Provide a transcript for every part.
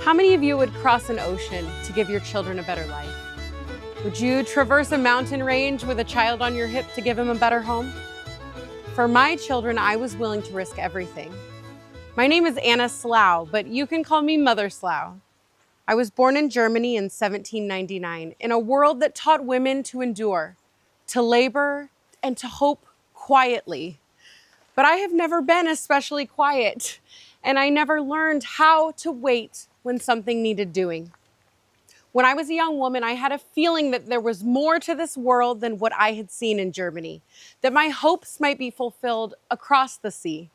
How many of you would cross an ocean to give your children a better life? Would you traverse a mountain range with a child on your hip to give him a better home? For my children, I was willing to risk everything. My name is Anna Slough, but you can call me Mother Slough. I was born in Germany in 1799 in a world that taught women to endure, to labor, and to hope quietly. But I have never been especially quiet, and I never learned how to wait when something needed doing. When I was a young woman, I had a feeling that there was more to this world than what I had seen in Germany, that my hopes might be fulfilled across the sea.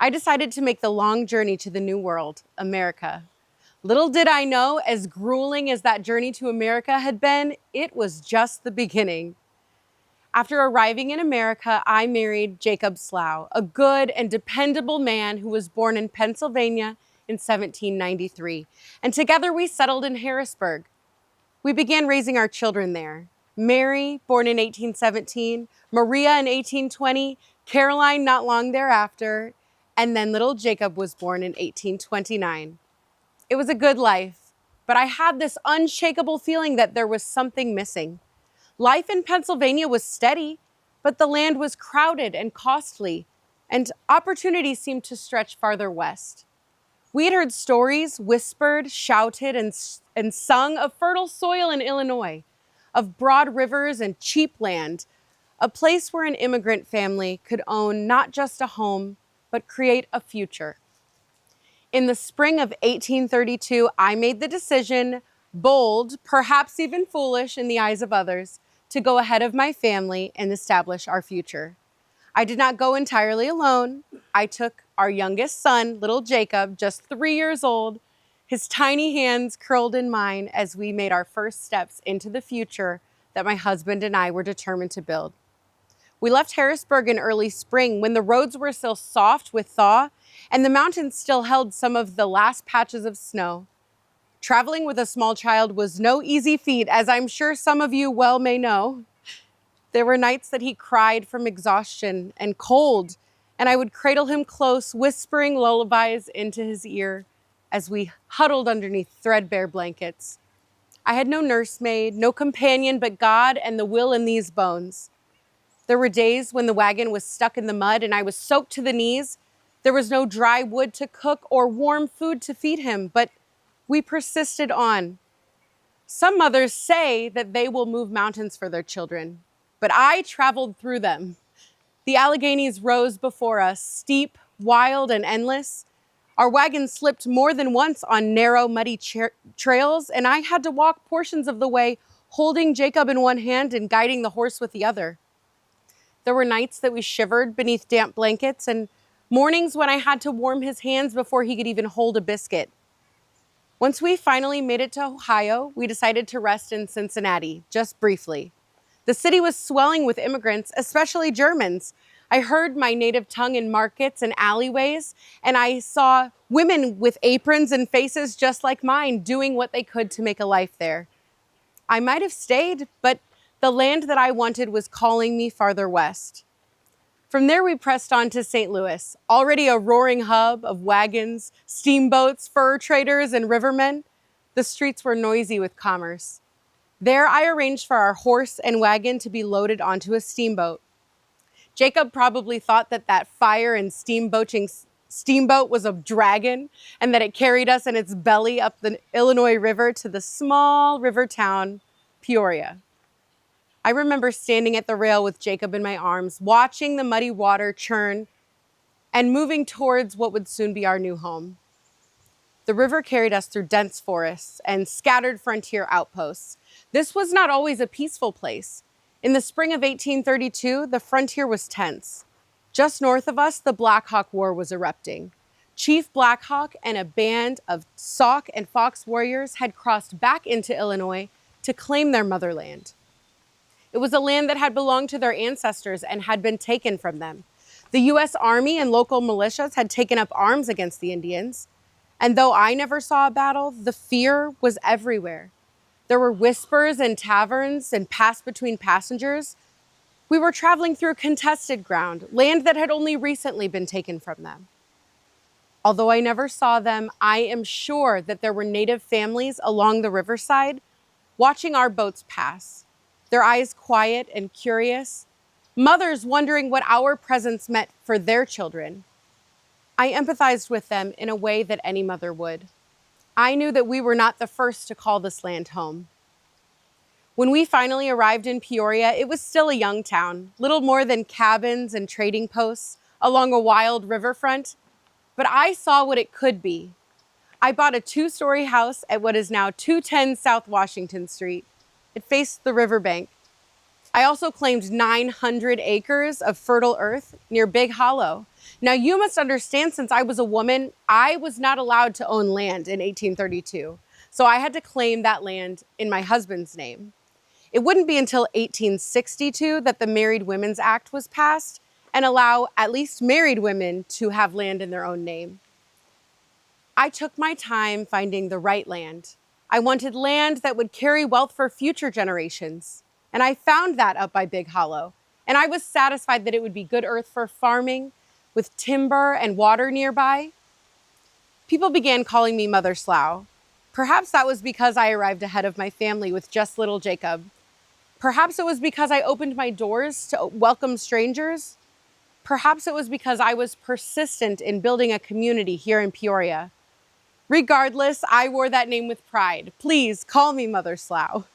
I decided to make the long journey to the New World, America. Little did I know, as grueling as that journey to America had been, it was just the beginning. After arriving in America, I married Jacob Slough, a good and dependable man who was born in Pennsylvania in 1793. And together we settled in Harrisburg. We began raising our children there. Mary, born in 1817, Maria in 1820, Caroline not long thereafter, and then little Jacob was born in 1829. It was a good life, but I had this unshakable feeling that there was something missing. Life in Pennsylvania was steady, but the land was crowded and costly, and opportunities seemed to stretch farther west. We had heard stories, whispered, shouted, and sung of fertile soil in Illinois, of broad rivers and cheap land, a place where an immigrant family could own not just a home, but create a future. In the spring of 1832, I made the decision, bold, perhaps even foolish in the eyes of others, to go ahead of my family and establish our future. I did not go entirely alone. I took our youngest son, little Jacob, just 3 years old, his tiny hands curled in mine as we made our first steps into the future that my husband and I were determined to build. We left Harrisburg in early spring when the roads were still soft with thaw and the mountains still held some of the last patches of snow. Traveling with a small child was no easy feat, as I'm sure some of you well may know. There were nights that he cried from exhaustion and cold, and I would cradle him close, whispering lullabies into his ear as we huddled underneath threadbare blankets. I had no nursemaid, no companion but God and the will in these bones. There were days when the wagon was stuck in the mud and I was soaked to the knees. There was no dry wood to cook or warm food to feed him, but we persisted on. Some mothers say that they will move mountains for their children, but I traveled through them. The Alleghenies rose before us, steep, wild, and endless. Our wagon slipped more than once on narrow, muddy trails, and I had to walk portions of the way, holding Jacob in one hand and guiding the horse with the other. There were nights that we shivered beneath damp blankets and mornings when I had to warm his hands before he could even hold a biscuit. Once we finally made it to Ohio, we decided to rest in Cincinnati, just briefly. The city was swelling with immigrants, especially Germans. I heard my native tongue in markets and alleyways, and I saw women with aprons and faces just like mine doing what they could to make a life there. I might have stayed, but the land that I wanted was calling me farther west. From there, we pressed on to St. Louis, already a roaring hub of wagons, steamboats, fur traders, and rivermen. The streets were noisy with commerce. There, I arranged for our horse and wagon to be loaded onto a steamboat. Jacob probably thought that fire and steamboat was a dragon and that it carried us in its belly up the Illinois River to the small river town, Peoria. I remember standing at the rail with Jacob in my arms, watching the muddy water churn and moving towards what would soon be our new home. The river carried us through dense forests and scattered frontier outposts. This was not always a peaceful place. In the spring of 1832, the frontier was tense. Just north of us, the Black Hawk War was erupting. Chief Black Hawk and a band of Sauk and Fox warriors had crossed back into Illinois to claim their motherland. It was a land that had belonged to their ancestors and had been taken from them. The U.S. Army and local militias had taken up arms against the Indians. And though I never saw a battle, the fear was everywhere. There were whispers in taverns and passed between passengers. We were traveling through contested ground, land that had only recently been taken from them. Although I never saw them, I am sure that there were native families along the riverside watching our boats pass, their eyes quiet and curious, mothers wondering what our presence meant for their children. I empathized with them in a way that any mother would. I knew that we were not the first to call this land home. When we finally arrived in Peoria, it was still a young town, little more than cabins and trading posts along a wild riverfront, but I saw what it could be. I bought a 2-story house at what is now 210 South Washington Street. It faced the riverbank. I also claimed 900 acres of fertile earth near Big Hollow. Now, you must understand, since I was a woman, I was not allowed to own land in 1832. So I had to claim that land in my husband's name. It wouldn't be until 1862 that the Married Women's Act was passed and allow at least married women to have land in their own name. I took my time finding the right land. I wanted land that would carry wealth for future generations. And I found that up by Big Hollow. And I was satisfied that it would be good earth for farming, with timber and water nearby. People began calling me Mother Slough. Perhaps that was because I arrived ahead of my family with just little Jacob. Perhaps it was because I opened my doors to welcome strangers. Perhaps it was because I was persistent in building a community here in Peoria. Regardless, I wore that name with pride. Please call me Mother Slough.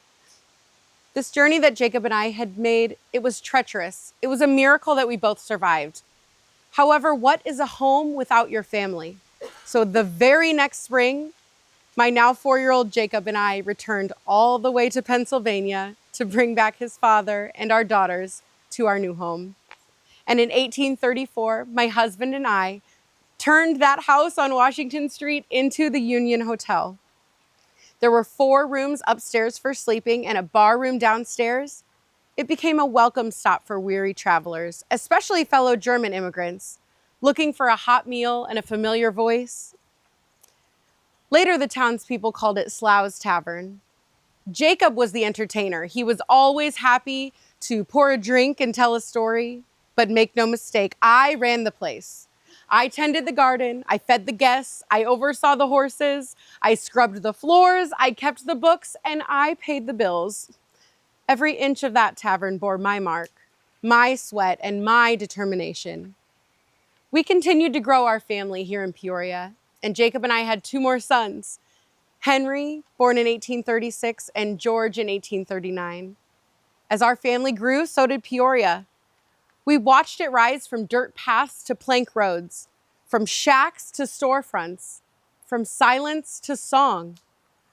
This journey that Jacob and I had made, it was treacherous. It was a miracle that we both survived. However, what is a home without your family? So the very next spring, my now 4-year-old Jacob and I returned all the way to Pennsylvania to bring back his father and our daughters to our new home. And in 1834, my husband and I turned that house on Washington Street into the Union Hotel. There were 4 rooms upstairs for sleeping and a bar room downstairs. It became a welcome stop for weary travelers, especially fellow German immigrants, looking for a hot meal and a familiar voice. Later, the townspeople called it Slough's Tavern. Jacob was the entertainer. He was always happy to pour a drink and tell a story. But make no mistake, I ran the place. I tended the garden, I fed the guests, I oversaw the horses, I scrubbed the floors, I kept the books, and I paid the bills. Every inch of that tavern bore my mark, my sweat, and my determination. We continued to grow our family here in Peoria, and Jacob and I had 2 more sons, Henry, born in 1836, and George in 1839. As our family grew, so did Peoria. We watched it rise from dirt paths to plank roads, from shacks to storefronts, from silence to song.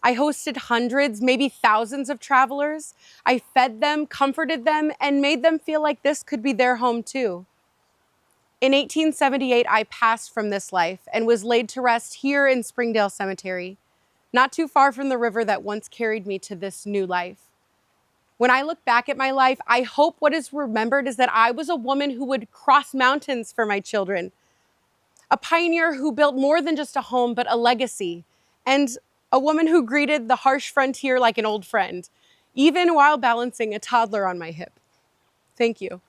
I hosted hundreds, maybe thousands of travelers. I fed them, comforted them, and made them feel like this could be their home too. In 1878, I passed from this life and was laid to rest here in Springdale Cemetery, not too far from the river that once carried me to this new life. When I look back at my life, I hope what is remembered is that I was a woman who would cross mountains for my children, a pioneer who built more than just a home, but a legacy, and a woman who greeted the harsh frontier like an old friend, even while balancing a toddler on my hip. Thank you.